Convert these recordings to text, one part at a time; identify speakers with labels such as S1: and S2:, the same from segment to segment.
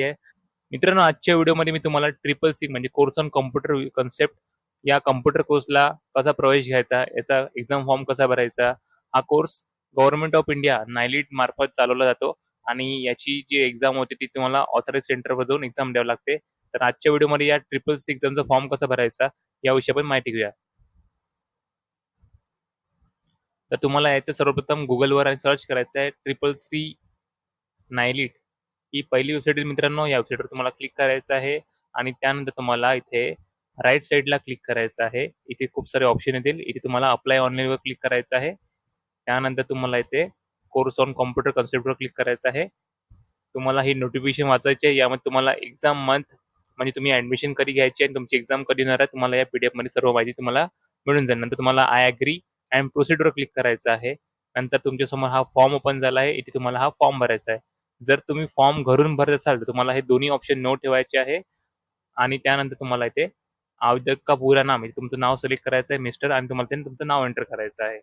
S1: आहे. मित्रांनो, आजच्या व्हिडिओमध्ये मी तुम्हाला ट्रिपल सी म्हणजे कोर्स ऑन कॉम्प्युटर कन्सेप्ट या कॉम्प्युटर कोर्सला कसा प्रवेश घ्यायचा, याचा एक्झाम फॉर्म कसा भरायचा. हा कोर्स गव्हर्नमेंट ऑफ इंडिया नायलिट मार्फत चालवला जातो आणि याची जी एक्झाम होते ती तुम्हाला ऑथराइज सेंटरवर जाऊन एक्झाम द्यावी लागते. तर आजच्या व्हिडिओमध्ये या ट्रिपल सी एक्झामचा फॉर्म कसा भरायचा याविषयी आपण माहिती घेऊया. तर तुम्हाला याचं सर्वप्रथम गुगलवर आणि सर्च करायचं आहे ट्रिपल सी नायलिट ही पहिली वेबसाईट आहे मित्रांनो. या वेबसाईटवर तुम्हाला क्लिक करायचं आहे आणि त्यानंतर तुम्हाला इथे राईट साईडला क्लिक करायचं आहे. इथे खूप सारे ऑप्शन येतील. इथे तुम्हाला अप्लाय ऑनलाईनवर क्लिक करायचं आहे. त्यानंतर तुम्हाला इथे कोर्स ऑन कॉम्प्युटर कन्सेप्टवर क्लिक करायचं आहे. तुम्हाला ही नोटिफिकेशन वाचायची आहे. यामध्ये तुम्हाला एक्झाम मंथ म्हणजे तुम्ही ऍडमिशन कधी घ्यायची आणि तुमची एक्झाम कधी होणार आहे तुम्हाला या पीडीएफ मध्ये सर्व माहिती तुम्हाला मिळून जाईल. नंतर तुम्हाला आय अग्री अँड प्रोसिडवर क्लिक करायचं आहे. नंतर तुमच्यासमोर हा फॉर्म ओपन झाला आहे. इथे तुम्हाला हा फॉर्म भरायचा आहे. जर तुम्ही फॉर्म घरून भरत असाल तर तुम्हाला हे दोन्ही ऑप्शन नो ठेवायचे आहे आणि त्यानंतर तुम्हाला इथे आवेदक का पूरा नाम म्हणजे तुमचं नाव सिलेक्ट करायचं आहे मिस्टर आणि तुम्हाला तुमचं नाव एंटर करायचं आहे.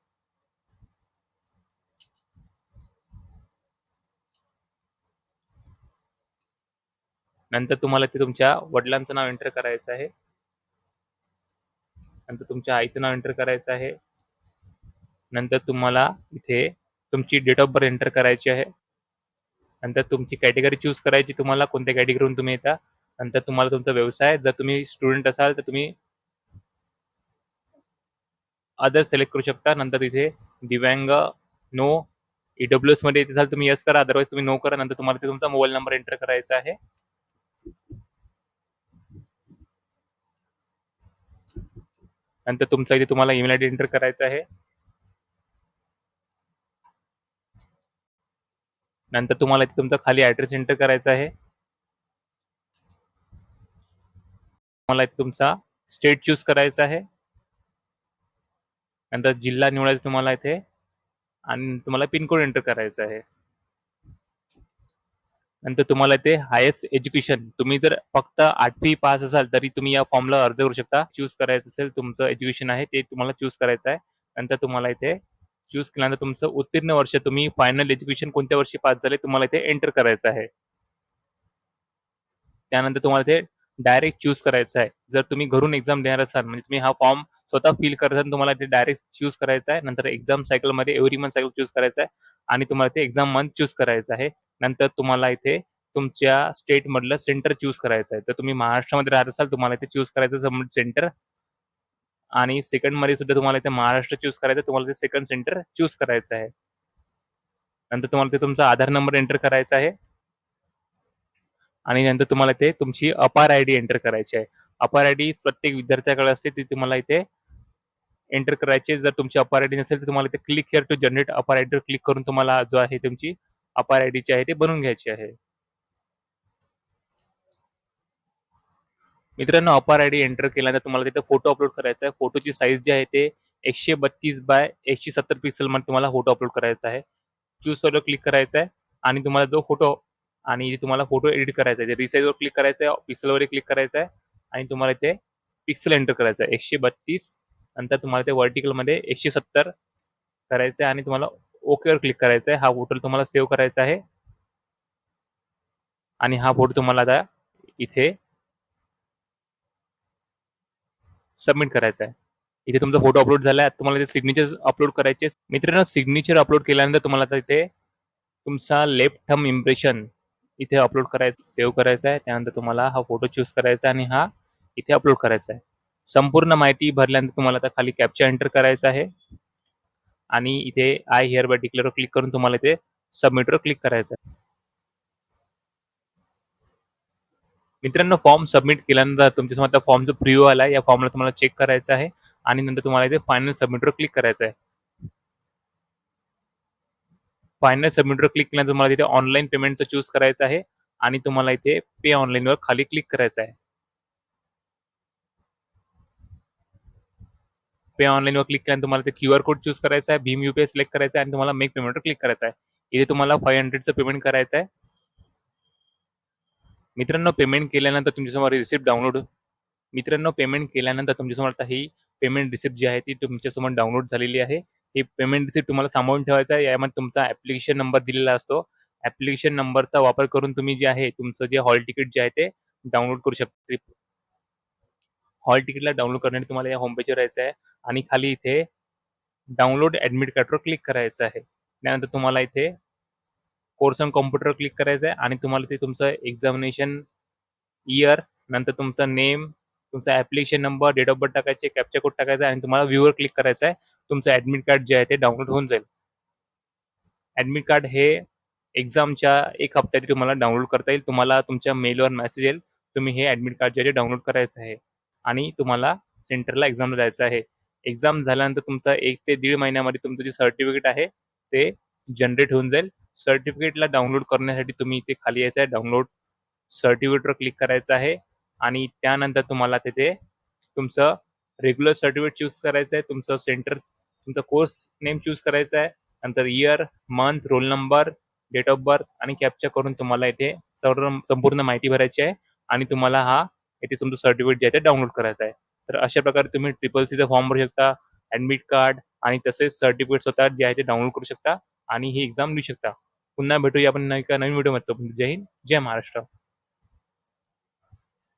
S1: नंतर तुम्हाला ते तुमच्या वडिलांचं नाव एंटर करायचं आहे. नंतर तुमच्या आईचं नाव एंटर करायचं आहे. नंतर तुम्हाला इथे तुमची डेट ऑफ बर्थ एंटर करायची आहे. नंतर तुमची कॅटेगरी चूज करायची तुम्हाला कोणत्या कॅटेगरीवरून तुम्ही येता. नंतर तुम्हाला तुमचा व्यवसाय जर तुम्ही स्टुडंट असाल तर तुम्ही अदर सिलेक्ट करू शकता. नंतर इथे दिव्यांग नो ईडब्ल्यूएस मध्ये येत असाल तुम्ही यस करा, अदरवाईज तुम्ही नो करा. नंतर तुम्हाला तुमचा मोबाईल नंबर एंटर करायचा आहे. नंतर तुमचा इथे तुम्हाला ईमेल आयडी एंटर करायचा आहे. नंतर तुम्हाला इथे तुमचा खाली ऍड्रेस एंटर करायचा आहे. तुम्हाला इथे तुमचा स्टेट चूज करायचा आहे. नंतर जिल्हा निवडायचा तुम्हाला इथे आणि तुम्हाला पिनकोड एंटर करायचा आहे. नंतर तुम्हाला इथे हायेस्ट एज्युकेशन तुम्ही जर फक्त 8वी पास असाल तरी तुम्ही या फॉर्मला अर्ज करू शकता. चूज करायचं असेल तुमचं एज्युकेशन आहे ते तुम्हाला चूज करायचं आहे. नंतर तुम्हाला इथे चूज केल्यानंतर तुमचं उत्तीर्ण वर्ष तुम्ही फायनल एज्युकेशन कोणत्या वर्षी पास झाले तुम्हाला इथे एंटर करायचं आहे. त्यानंतर तुम्हाला इथे डायरेक्ट चूज करायचं आहे. जर तुम्ही घरून एक्झाम देणार असाल म्हणजे तुम्ही हा फॉर्म स्वतः फिल करत असाल तुम्हाला इथे डायरेक्ट चूज करायचा आहे. नंतर एक्झाम सायकलमध्ये एव्हरी मंथ सायकल चूज करायचं आहे आणि तुम्हाला इथे एक्झाम मंथ चूज करायचं आहे. नंतर तुम्हाला इथे तुमच्या स्टेट मधलं सेंटर चूज करायचं आहे. तर तुम्ही महाराष्ट्रामध्ये राहत असाल तुम्हाला इथे चूज करायचं सेंटर आणि सेकंड मध्ये सुद्धा तुम्हाला इथे महाराष्ट्र चूज करायचं तुम्हाला इथे सेकंड सेंटर चूज करायचं आहे. नंतर तुम्हाला इथे तुमचा आधार नंबर एंटर करायचा आहे आणि नंतर तुम्हाला इथे तुमची अपार आयडी एंटर करायची आहे. अपार आयडी प्रत्येक विद्यार्थ्याकडे असते ती तुम्हाला इथे एंटर करायची. जर तुमची अपार आयडी नसेल तर तुम्हाला इथे क्लिक हिअर टू जनरेट अपार आयडीवर क्लिक करून तुम्हाला जो आहे तुमची अपार आयडीची आहे ते बनवून घ्यायची आहे. मित्रांनो, अपार आयडी एंटर केल्यानंतर तुम्हाला तिथे फोटो अपलोड करायचा आहे. फोटोची साईज जी आहे ते 132 बाय 170 पिक्सल मध्ये तुम्हाला फोटो अपलोड करायचा आहे. चूज वर क्लिक करायचा आहे आणि तुम्हाला जो फोटो आणि तुम्हाला फोटो एडिट करायचा आहे रिसाईज वर क्लिक करायचं आहे, पिक्सलवर क्लिक करायचं आहे आणि तुम्हाला इथे पिक्सल एंटर करायचं आहे 132. नंतर तुम्हाला ते व्हर्टिकल मध्ये 170 करायचं आहे आणि तुम्हाला ओके वर क्लिक करायचं आहे. हा फोटो तुम्हाला सेव्ह करायचा आहे आणि हा फोटो तुम्हाला आता इथे सबमिट करायचा आहे. इथे तुमचा फोटो अपलोड झाला आहे. तुम्हाला इथे सिग्नेचर अपलोड करायचे. मित्रांनो, सिग्नेचर अपलोड केल्यानंतर तुम्हाला आता इथे तुमचा लेफ्ट थंब इम्प्रेशन इथे अपलोड करायचं सेव्ह करायचा आहे. त्यानंतर तुम्हाला हा फोटो चूज करायचा आणि हा इथे अपलोड करायचा आहे. संपूर्ण माहिती भरल्यानंतर तुम्हाला आता खाली कॅप्चा एंटर करायचा आहे आणि इथे आय हिअर बाय डिक्लेअर वर क्लिक करून तुम्हाला इथे सबमिटवर क्लिक करायचं आहे. मित्रांनो, फॉर्म सबमिट केल्यानंतर तुमच्यासमोर आता फॉर्मचा प्रिव्ह्यू आला आहे. या फॉर्मला तुम्हाला चेक करायचं आहे आणि नंतर तुम्हाला इथे फायनल सबमिटवर क्लिक करायचं आहे. फायनल सबमिटवर क्लिक केल्यानंतर तुम्हाला इथे ऑनलाईन पेमेंटचं चूज करायचं आहे आणि तुम्हाला इथे पे ऑनलाईनवर खाली क्लिक करायचं आहे. पे ऑनलाईनवर क्लिक केल्यानंतर तुम्हाला ते क्यूआर कोड चूज करायचा आहे. भीम यूपीआय सिलेक्ट करायचा आहे आणि तुम्हाला मेक पेमेंटवर क्लिक करायचं आहे. इथे तुम्हाला 500चं पेमेंट करायचं आहे. मित्रांनो, पेमेंट केल्यानंतर तुमच्यासमोर रिसिप्ट डाउनलोड मित्रांनो पेमेंट केल्यानंतर तुमच्यासमोर आता ही पेमेंट रिसिप्ट जी आहे ती तुमच्यासमोर डाउनलोड झालेली आहे. ही पेमेंट रिसिप्ट तुम्हाला सांभाळून ठेवायचं आहे. यामध्ये तुमचा ऍप्लिकेशन नंबर दिलेला असतो ऍप्लिकेशन नंबरचा वापर करून तुम्ही जे आहे तुमचं जे हॉल तिकीट जे आहे ते डाउनलोड करू शकता. हॉल तिकीटला डाउनलोड करण्यासाठी तुम्हाला या होम पेजवर यायचं आहे आणि खाली इथे डाउनलोड ऍडमिट कार्डवर क्लिक करायचं आहे. त्यानंतर तुम्हाला इथे कोर्स ऑन कॉम्प्युटर क्लिक करायचं आहे आणि तुम्हाला ते तुमचं एक्झामिनेशन इयर, नंतर तुमचा नेम, तुमचा application number, date of birth टाकायचे, कॅप्चा कोड टाकायचा आणि तुम्हाला व्ह्यूवर क्लिक करायचं आहे. तुमचं ऍडमिट कार्ड जे आहे ते डाउनलोड होऊन जाईल. ऍडमिट कार्ड हे एक्झामच्या 1 हप्त्याआधी तुम्हाला डाउनलोड करता येईल. तुम्हाला तुमच्या मेलवर मेसेज येईल. तुम्ही हे ऍडमिट कार्ड जे आहे डाउनलोड करायचं आहे आणि तुम्हाला सेंटरला एक्झामला जायचं आहे. एक्झाम झाल्यानंतर तुमचा 1 ते 1.5 महिन्यामध्ये तुमचं जे सर्टिफिकेट आहे ते जनरेट होऊन जाईल. सर्टिफिकेटला डाउनलोड करण्यासाठी तुम्ही इथे खाली यायचं आहे, डाउनलोड सर्टिफिकेटवर क्लिक करायचं आहे आणि त्यानंतर तुम्हाला तिथे तुमचं रेग्युलर सर्टिफिकेट चूज करायचं आहे, तुमचं सेंटर, तुमचा कोर्स नेम चूज करायचा आहे, नंतर year, month, roll number, date of birth आणि कॅप्चा करून तुम्हाला इथे संपूर्ण माहिती भरायची आहे आणि तुम्हाला हा इथे तुमचं सर्टिफिकेट जे आहे ते डाउनलोड करायचं आहे. तर अशा प्रकारे तुम्ही ट्रिपल सीचा फॉर्म भरू शकता, ऍडमिट कार्ड आणि तसेच सर्टिफिकेट स्वतः जे आहे ते डाउनलोड करू शकता आणि ही एक्झाम देऊ शकता. पुन्हा भेटूया आपण एका नवीन व्हिडिओमध्ये. जय हिंद, जय महाराष्ट्र.